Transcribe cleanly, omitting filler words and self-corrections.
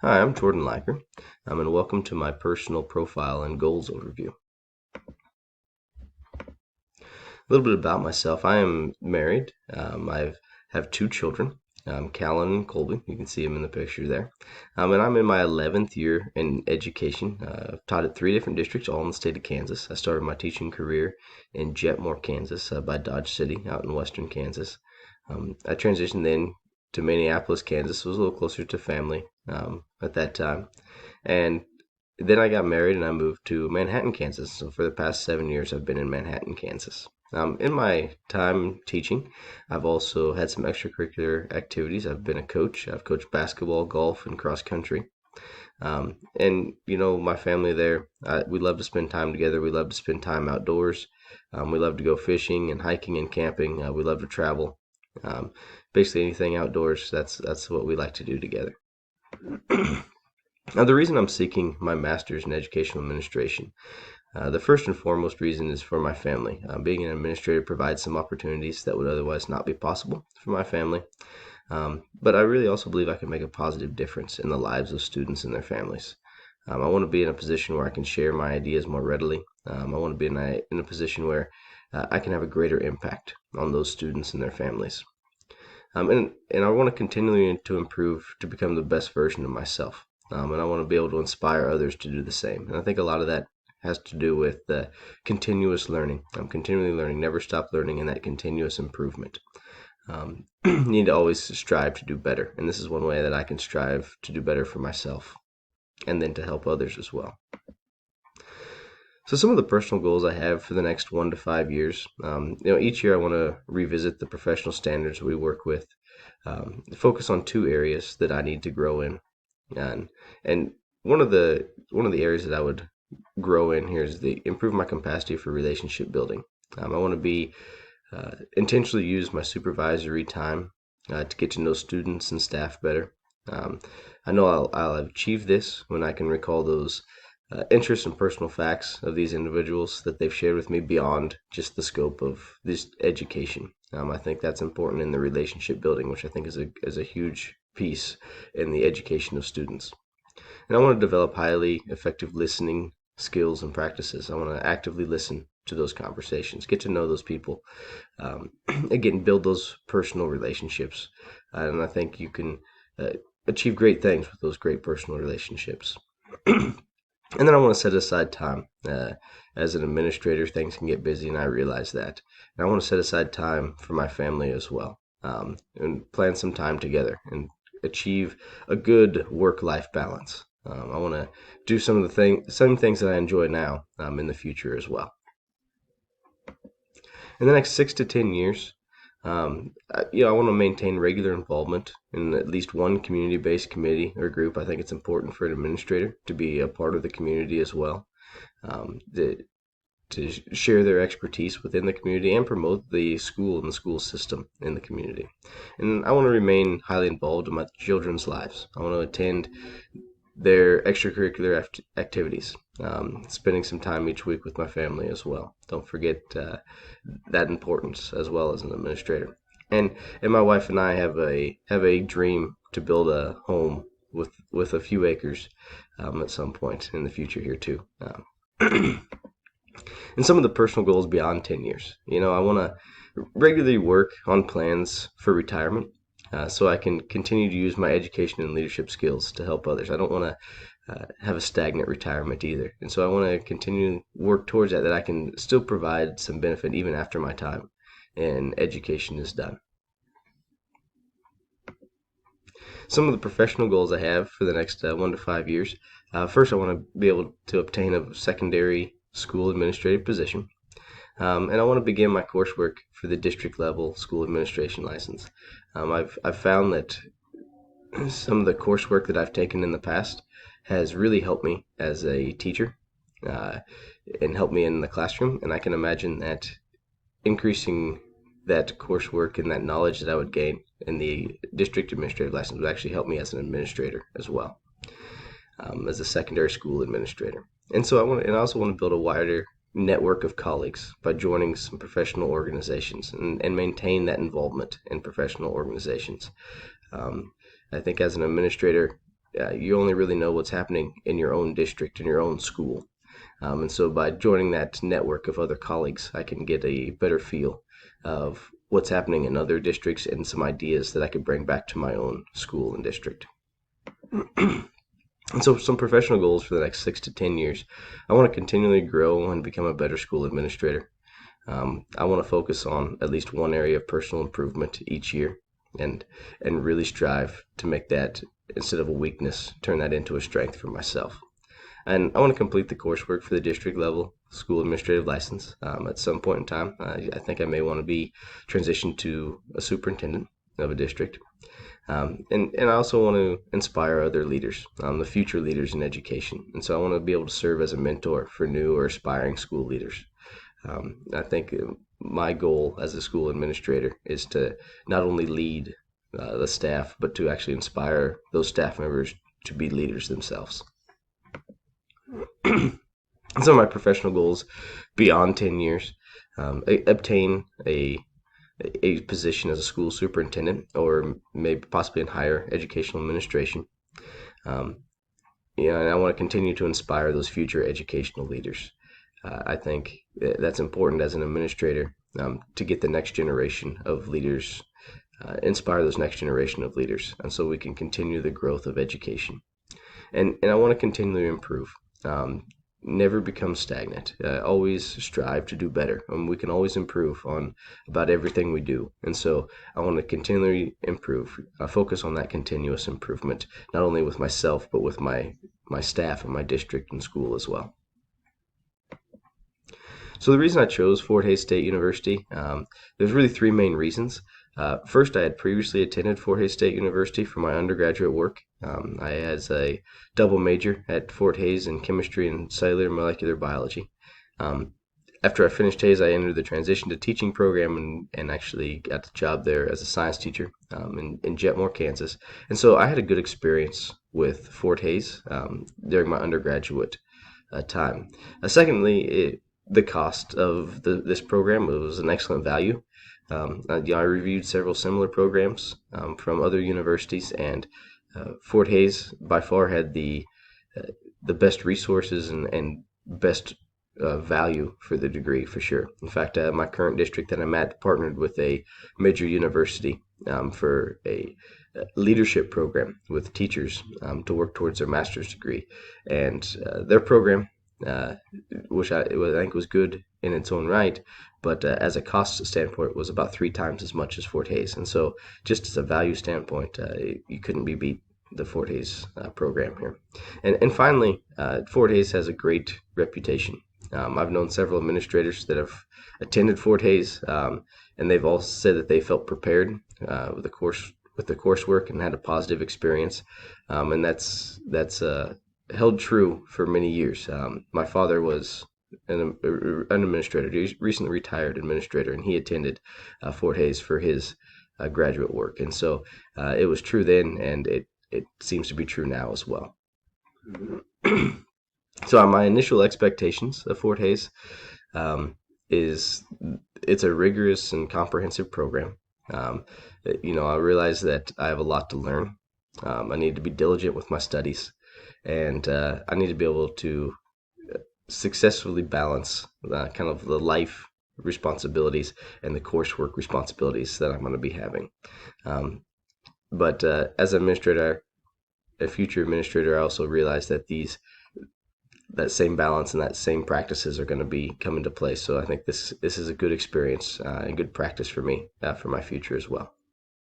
Hi, I'm Jordan Liker, and welcome to my personal profile and goals overview. A little bit about myself. I am married. I have two children, Callan and Colby. You can see them in the picture there. And I'm in my 11th year in education. I've taught at three different districts, all in the state of Kansas. I started my teaching career in Jetmore, Kansas, by Dodge City, out in western Kansas. I transitioned then to Minneapolis, Kansas. So it was a little closer to family at that time. And then I got married and I moved to Manhattan, Kansas. So for the past 7 years, I've been in Manhattan, Kansas. In my time teaching, I've also had some extracurricular activities. I've been a coach. I've coached basketball, golf, and cross country. My family there, we love to spend time together. We love to spend time outdoors. We love to go fishing and hiking and camping. We love to travel. Um, Basically anything outdoors. That's what we like to do together. Now, the reason I'm seeking my master's in educational administration, the first and foremost reason is for my family. Being an administrator provides some opportunities that would otherwise not be possible for my family. But I really also believe I can make a positive difference in the lives of students and their families. I want to be in a position where I can share my ideas more readily. I want to be in a position where I can have a greater impact on those students and their families. And I want to continually to improve to become the best version of myself. And I want to be able to inspire others to do the same. And I think a lot of that has to do with continuous learning. I'm continually learning, never stop learning, and that continuous improvement. You need to always strive to do better. And this is one way that I can strive to do better for myself and then to help others as well. So some of the personal goals I have for the next 1 to 5 years, each year I want to revisit the professional standards we work with, focus on two areas that I need to grow in, and one of the areas that I would grow in here is the improve my capacity for relationship building. I want to be intentionally use my supervisory time to get to know students and staff better. Um, I know I'll achieve this when I can recall those interests and personal facts of these individuals that they've shared with me beyond just the scope of this education. I think that's important in the relationship building, which I think is a huge piece in the education of students. And I want to develop highly effective listening skills and practices. I want to actively listen to those conversations, get to know those people, again, build those personal relationships. And I think you can uh, achieve great things with those great personal relationships. And then I want to set aside time. As an administrator, things can get busy, and I realize that. And I want to set aside time for my family as well, and plan some time together and achieve a good work-life balance. I want to do some things that I enjoy now in the future as well. In the next 6 to 10 years, I want to maintain regular involvement in at least one community-based committee or group. I think it's important for an administrator to be a part of the community as well, to share their expertise within the community and promote the school and the school system in the community. And I want to remain highly involved in my children's lives. I want to attend their extracurricular activities, spending some time each week with my family as well. Don't forget that importance as well as an administrator. And my wife and I have a dream to build a home with a few acres at some point in the future here too. And some of the personal goals beyond 10 years. I want to regularly work on plans for retirement so I can continue to use my education and leadership skills to help others. I don't want to have a stagnant retirement either. And so I want to continue to work towards that I can still provide some benefit even after my time in education is done. Some of the professional goals I have for the next 1 to 5 years. First, I want to be able to obtain a secondary school administrative position. And I want to begin my coursework for the district level school administration license. I've found that some of the coursework that I've taken in the past has really helped me as a teacher uh, and helped me in the classroom. And I can imagine that increasing that coursework and that knowledge that I would gain in the district administrative license would actually help me as an administrator as well, as a secondary school administrator. And so I also want to build a wider network of colleagues by joining some professional organizations and maintain that involvement in professional organizations. I think as an administrator, you only really know what's happening in your own district, in your own school. And so by joining that network of other colleagues, I can get a better feel of what's happening in other districts and some ideas that I could bring back to my own school and district. And so, some professional goals for the next 6 to 10 years. I want to continually grow and become a better school administrator. I want to focus on at least one area of personal improvement each year, and really strive to make that, instead of a weakness, turn that into a strength for myself. And I want to complete the coursework for the district level school administrative license at some point in time. I think I may want to be transitioned to a superintendent of a district. And I also want to inspire other leaders, the future leaders in education. And so I want to be able to serve as a mentor for new or aspiring school leaders. I think my goal as a school administrator is to not only lead the staff, but to actually inspire those staff members to be leaders themselves. Some of my professional goals beyond 10 years: obtain a position as a school superintendent, or maybe possibly in higher educational administration. And I want to continue to inspire those future educational leaders. I think that's important as an administrator, to get the next generation of leaders, inspire those next generation of leaders, and so we can continue the growth of education. And I want to continually improve. Never become stagnant. Always strive to do better. We can always improve on about everything we do. And so I want to continually improve. Focus on that continuous improvement, not only with myself, but with my staff and my district and school as well. So the reason I chose Fort Hays State University, there's really three main reasons. First, I had previously attended Fort Hays State University for my undergraduate work. I had a double major at Fort Hays in chemistry and cellular molecular biology. After I finished Hays, I entered the transition to teaching program and actually got the job there as a science teacher in Jetmore, Kansas. And so I had a good experience with Fort Hays during my undergraduate time. Secondly, the cost of this program was an excellent value. I reviewed several similar programs from other universities, and Fort Hays by far had the best resources and best value for the degree, for sure. In fact, my current district that I'm at partnered with a major university for a leadership program with teachers to work towards their master's degree, and their program, which I think was good in its own right, but as a cost standpoint, it was about 3 times as much as Fort Hays. And so, just as a value standpoint, you couldn't be beat the Fort Hays program here. And finally, Fort Hays has a great reputation. I've known several administrators that have attended Fort Hays, and they've all said that they felt prepared with the coursework and had a positive experience, and that's held true for many years. My father was an administrator. He recently retired administrator, and he attended Fort Hays for his graduate work. And so it was true then, and it seems to be true now as well. So my initial expectations of Fort Hays is it's a rigorous and comprehensive program. I realize that I have a lot to learn. I need to be diligent with my studies, and I need to be able to successfully balance kind of the life responsibilities and the coursework responsibilities that I'm going to be having. But as an administrator, a future administrator, I also realize that that same balance and that same practices are going to come into place. So I think this is a good experience and good practice for me for my future as well.